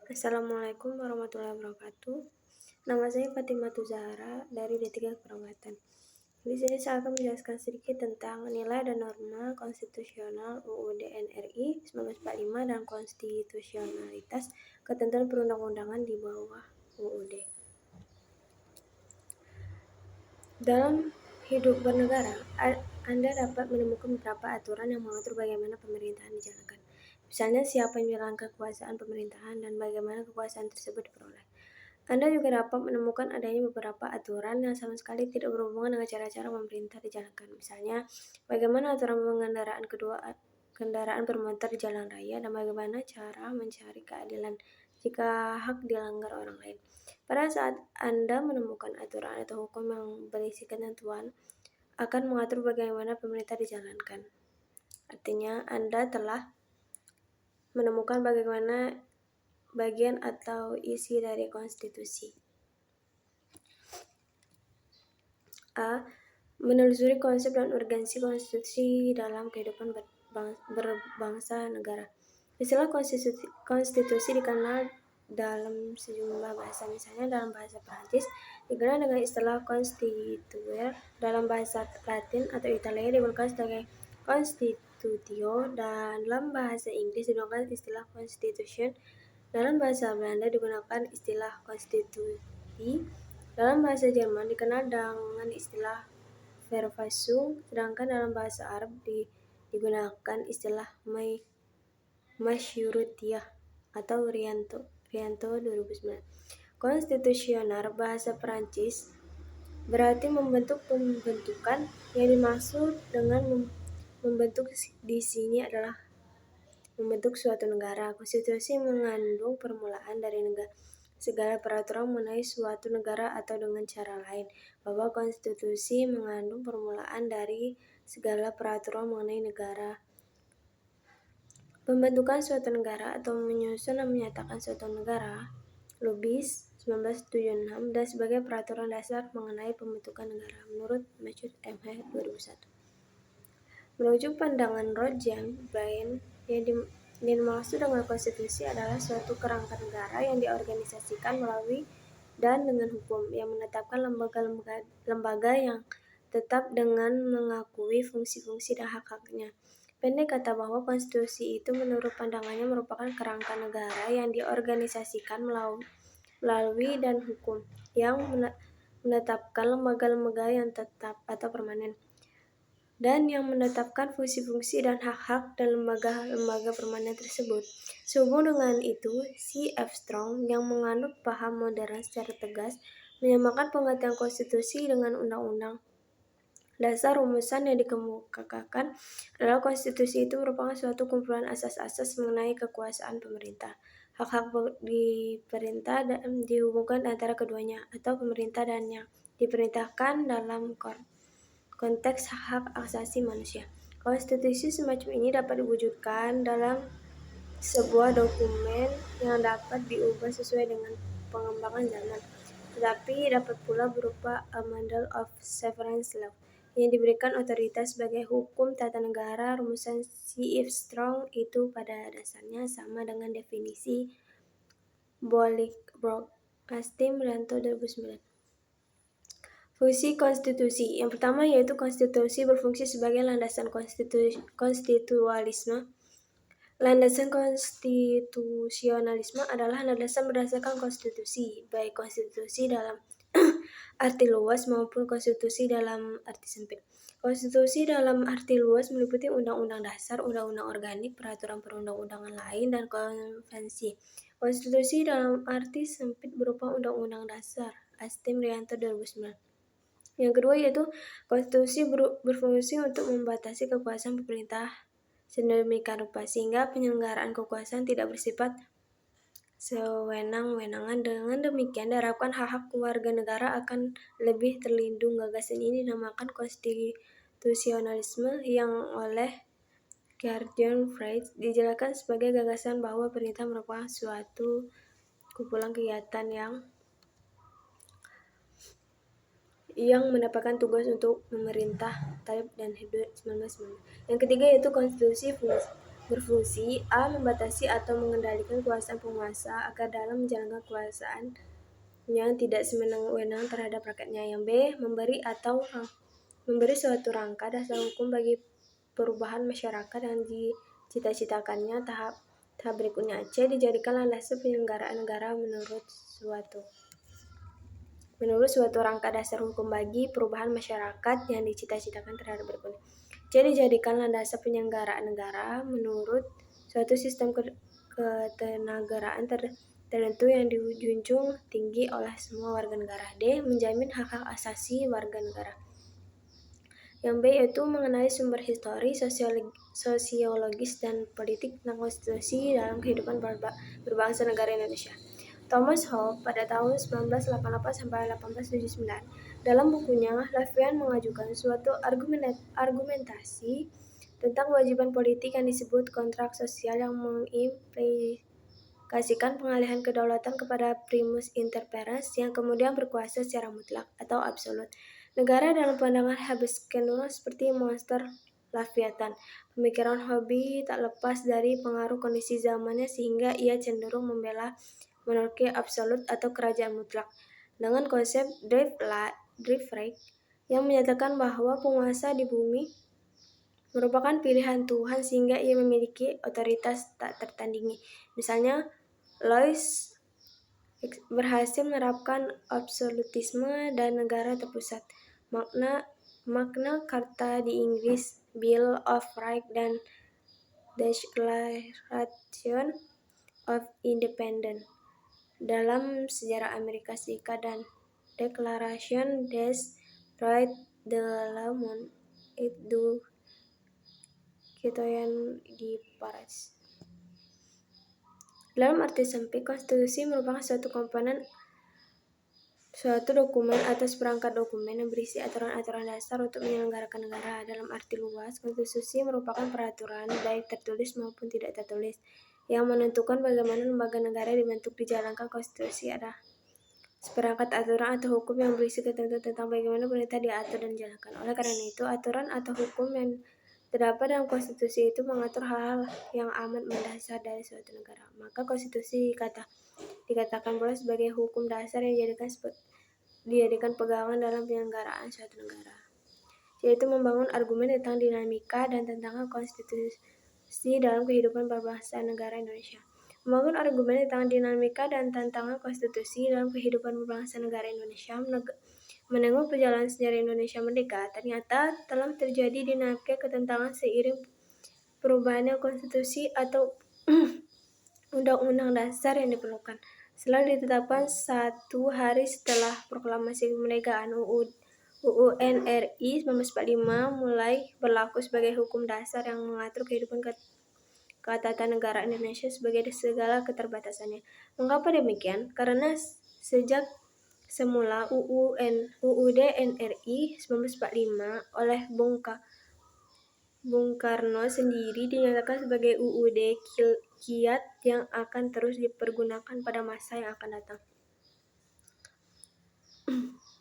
Assalamualaikum warahmatullahi wabarakatuh. Nama saya Fatimah Zahra dari D3 Keperawatan. Di sini saya akan menjelaskan sedikit tentang nilai dan norma konstitusional UUD NRI 1945 dan konstitusionalitas ketentuan perundang-undangan di bawah UUD. Dalam hidup bernegara, Anda dapat menemukan beberapa aturan yang mengatur bagaimana pemerintahan dijalankan. Misalnya, siapa yang menjalankan kekuasaan pemerintahan dan bagaimana kekuasaan tersebut diperoleh. Anda juga dapat menemukan adanya beberapa aturan yang sama sekali tidak berhubungan dengan cara-cara pemerintah dijalankan. Misalnya, bagaimana aturan pengendaraan kendaraan bermotor di jalan raya dan bagaimana cara mencari keadilan jika hak dilanggar orang lain. Pada saat Anda menemukan aturan atau hukum yang berisi ketentuan akan mengatur bagaimana pemerintah dijalankan. Artinya, Anda telah menemukan bagaimana bagian atau isi dari konstitusi. A. Menelusuri konsep dan urgensi konstitusi dalam kehidupan berbangsa negara. Istilah konstitusi dikenal dalam sejumlah bahasa. Misalnya dalam bahasa Prancis dikenal dengan istilah constituere, dalam bahasa Latin atau Italia digunakan sebagai constitutio, dan dalam bahasa Inggris digunakan istilah constitution. Dalam bahasa Belanda digunakan istilah konstitusi. Dalam bahasa Jerman dikenal dengan istilah Verfassung, sedangkan dalam bahasa Arab digunakan istilah Masyurutiyah atau Rianto 2009. Konstitusioner bahasa Perancis berarti membentuk pembentukan. Yang dimaksud dengan membentuk di sini adalah membentuk suatu negara. Konstitusi mengandung permulaan dari segala peraturan mengenai suatu negara, atau dengan cara lain, bahwa konstitusi mengandung permulaan dari segala peraturan mengenai negara. Pembentukan suatu negara atau menyusun dan menyatakan suatu negara, Lubis 1976, dan sebagai peraturan dasar mengenai pembentukan negara, menurut Masud M.H. 2001. Merujuk pandangan Roger Bryan, yang dimaksud dengan konstitusi adalah suatu kerangka negara yang diorganisasikan melalui dan dengan hukum, yang menetapkan lembaga yang tetap dengan mengakui fungsi-fungsi dan hak-haknya. Pendek kata bahwa konstitusi itu menurut pandangannya merupakan kerangka negara yang diorganisasikan melalui dan hukum, yang menetapkan lembaga-lembaga yang tetap atau permanen, dan yang menetapkan fungsi-fungsi dan hak-hak dan lembaga-lembaga permanen tersebut. Sehubung dengan itu, C.F. Strong yang menganut paham modern secara tegas menyamakan pengertian konstitusi dengan undang-undang dasar. Rumusan yang dikemukakan adalah konstitusi itu merupakan suatu kumpulan asas-asas mengenai kekuasaan pemerintah, hak-hak di perintah dan dihubungkan antara keduanya, atau pemerintah dan yang diperintahkan dalam konteks hak asasi manusia. Konstitusi semacam ini dapat diwujudkan dalam sebuah dokumen yang dapat diubah sesuai dengan pengembangan zaman, tetapi dapat pula berupa a model of sovereign law yang diberikan otoritas sebagai hukum tata negara. Rumusan C.F. Strong itu pada dasarnya sama dengan definisi Bolingbroke, Astim, Rianto 2009. Fungsi konstitusi. Yang pertama yaitu konstitusi berfungsi sebagai landasan konstitusionalisme. Landasan konstitusionalisme adalah landasan berdasarkan konstitusi, baik konstitusi dalam arti luas maupun konstitusi dalam arti sempit. Konstitusi dalam arti luas meliputi undang-undang dasar, undang-undang organik, peraturan perundang-undangan lain, dan konvensi. Konstitusi dalam arti sempit berupa undang-undang dasar, Astim, Rianto 2009. Yang kedua yaitu konstitusi berfungsi untuk membatasi kekuasaan pemerintah sedemikian rupa sehingga penyelenggaraan kekuasaan tidak bersifat sewenang-wenangan. Dengan demikian diharapkan hak-hak warga negara akan lebih terlindung. Gagasan ini dinamakan konstitusionalisme, yang oleh Gideon Freud dijelaskan sebagai gagasan bahwa pemerintah merupakan suatu kumpulan kegiatan yang mendapatkan tugas untuk memerintah, Taleb dan Hebdo 1990. Yang ketiga yaitu konstitusi berfungsi A. Membatasi atau mengendalikan kekuasaan penguasa agar dalam menjalankan kekuasaannya tidak sewenang-wenang terhadap rakyatnya. Yang B. Memberi suatu rangka dasar hukum bagi perubahan masyarakat yang dicita-citakannya. Tahap berikutnya C. Dijadikan landasan penyelenggaraan negara menurut suatu rangka dasar hukum bagi perubahan masyarakat yang dicita-citakan terhadap berikutnya. C. Dijadikan landasan penyelenggaraan negara menurut suatu sistem ketenagaraan tertentu yang dijunjung tinggi oleh semua warga negara. D. Menjamin hak-hak asasi warga negara. Yang B yaitu mengenali sumber histori, sosiologis, dan politik tentang konstitusi dalam kehidupan berbangsa negara Indonesia. Thomas Hobbes pada tahun 1988-1879 dalam bukunya Laveyan mengajukan suatu argumentasi tentang kewajiban politik yang disebut kontrak sosial yang mengimplikasikan pengalihan kedaulatan kepada primus inter pares yang kemudian berkuasa secara mutlak atau absolut. Negara dalam pandangan Hobbes cenderung seperti monster Leviathan. Pemikiran Hobbes tak lepas dari pengaruh kondisi zamannya sehingga ia cenderung membela monarki absolut atau kerajaan mutlak, dengan konsep Driftreich yang menyatakan bahwa penguasa di bumi merupakan pilihan Tuhan sehingga ia memiliki otoritas tak tertandingi. Misalnya, Louis berhasil menerapkan absolutisme dan negara terpusat. Magna Carta di Inggris, Bill of Rights, dan Declaration of Independence dalam sejarah Amerika Serikat, dan Declaration des Droits de l'Homme et du Citoyen di Paris. Dalam arti sempit, konstitusi merupakan suatu dokumen atau seperangkat dokumen yang berisi aturan-aturan dasar untuk menyelenggarakan negara. Dalam arti luas, konstitusi merupakan peraturan baik tertulis maupun tidak tertulis yang menentukan bagaimana lembaga negara dibentuk. Dijalankan konstitusi ada seperangkat aturan atau hukum yang berisi ketentuan tentang bagaimana pemerintah diatur dan dijalankan. Oleh karena itu, aturan atau hukum yang terdapat dalam konstitusi itu mengatur hal-hal yang amat mendasar dari suatu negara. Maka konstitusi dikatakan pula sebagai hukum dasar yang dijadikan pegangan dalam penyelenggaraan suatu negara, yaitu membangun argumen tentang dinamika dan tantangan konstitusi dalam kehidupan berbangsa negara Indonesia. Membangun argumen tentang dinamika dan tantangan konstitusi dalam kehidupan berbangsa negara Indonesia. Menengok perjalanan sejarah Indonesia merdeka, ternyata telah terjadi dinamika ketentangan seiring perubahannya konstitusi atau undang-undang dasar yang diperlukan. Setelah ditetapkan 1 hari setelah proklamasi kemerdekaan, UUN RI 1945 mulai berlaku sebagai hukum dasar yang mengatur kehidupan ketatanegaraan Indonesia sebagai segala keterbatasannya. Mengapa demikian? Karena sejak semula UUD NRI 1945 oleh Bung Karno sendiri dinyatakan sebagai UUD kiat yang akan terus dipergunakan pada masa yang akan datang.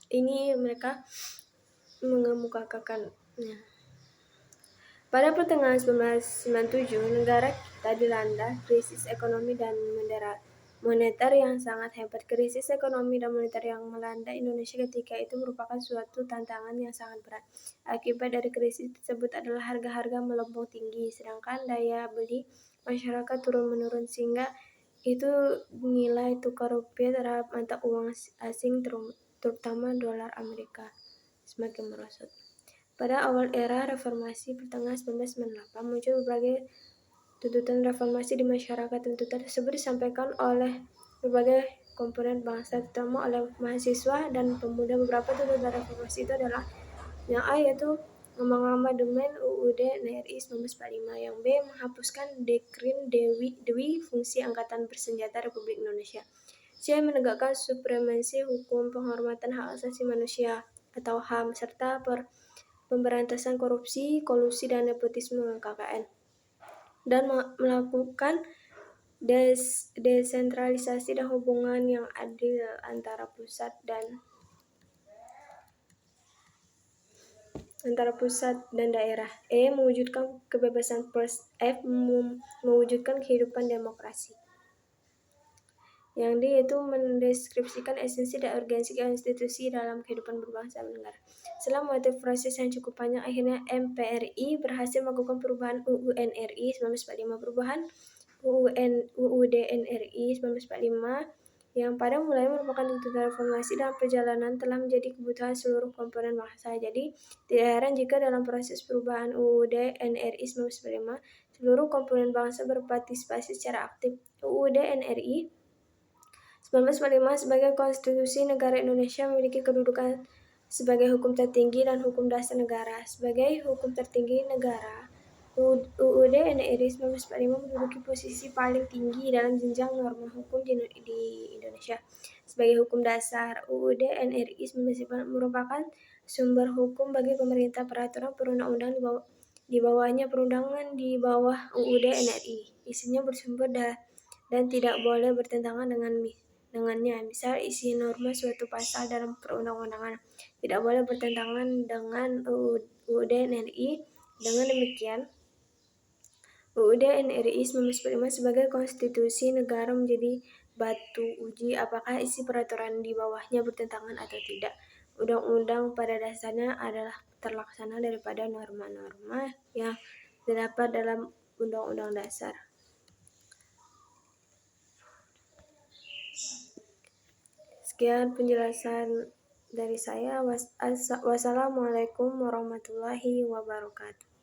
Ini mereka mengemukakannya. Pada pertengahan 1997, negara kita dilanda krisis ekonomi dan moneter yang sangat hebat. Krisis ekonomi dan moneter yang melanda Indonesia ketika itu merupakan suatu tantangan yang sangat berat. Akibat dari krisis tersebut adalah harga-harga melambung tinggi, sedangkan daya beli masyarakat turun-menurun, sehingga itu nilai tukar rupiah terhadap mata uang asing, terutama dolar Amerika, semakin merosot. Pada awal era reformasi pertengahan 1998 muncul berbagai tuntutan reformasi di masyarakat. Tuntutan tersebut disampaikan oleh berbagai komponen bangsa, terutama oleh mahasiswa dan pemuda. Beberapa tuntutan reformasi itu adalah yang A yaitu mengamandemen UUD NRI 1945, yang B menghapuskan Dekrim Dewi Fungsi Angkatan Bersenjata Republik Indonesia, C menegakkan supremasi hukum, penghormatan hak asasi manusia atau HAM, serta pemberantasan korupsi, kolusi, dan nepotisme KKN, dan melakukan desentralisasi dan hubungan yang adil antara pusat dan antara pusat dan daerah. E. Mewujudkan kebebasan pers. F. Mewujudkan kehidupan demokrasi. Yang D yaitu mendeskripsikan esensi dan urgensi konstitusi dalam kehidupan berbangsa dan negara. Setelah melalui proses yang cukup panjang, akhirnya MPRI berhasil melakukan perubahan UU NRI 1945, perubahan UUD NRI 1945 yang pada mulanya merupakan tuntutan reformasi dalam perjalanan telah menjadi kebutuhan seluruh komponen bangsa. Jadi, tidak heran jika dalam proses perubahan UUD NRI 1945, seluruh komponen bangsa berpartisipasi secara aktif. UUD NRI 1945 sebagai konstitusi negara Indonesia memiliki kedudukan sebagai hukum tertinggi dan hukum dasar negara. Sebagai hukum tertinggi negara, UUD NRI 1945 menduduki posisi paling tinggi dalam jenjang norma hukum di Indonesia. Sebagai hukum dasar, UUD NRI 1945 merupakan sumber hukum bagi pemerintah. Peraturan perundang-undang di bawahnya perundangan di bawah UUD NRI. Isinya bersumber dan tidak boleh bertentangan dengannya. Misal, isi norma suatu pasal dalam perundang-undangan tidak boleh bertentangan dengan UUD NRI. Dengan demikian, UUD NRI 1945 sebagai konstitusi negara menjadi batu uji apakah isi peraturan di bawahnya bertentangan atau tidak. Undang-undang pada dasarnya adalah terlaksana daripada norma-norma yang terdapat dalam Undang-Undang Dasar. Sekian penjelasan dari saya. Wassalamualaikum warahmatullahi wabarakatuh.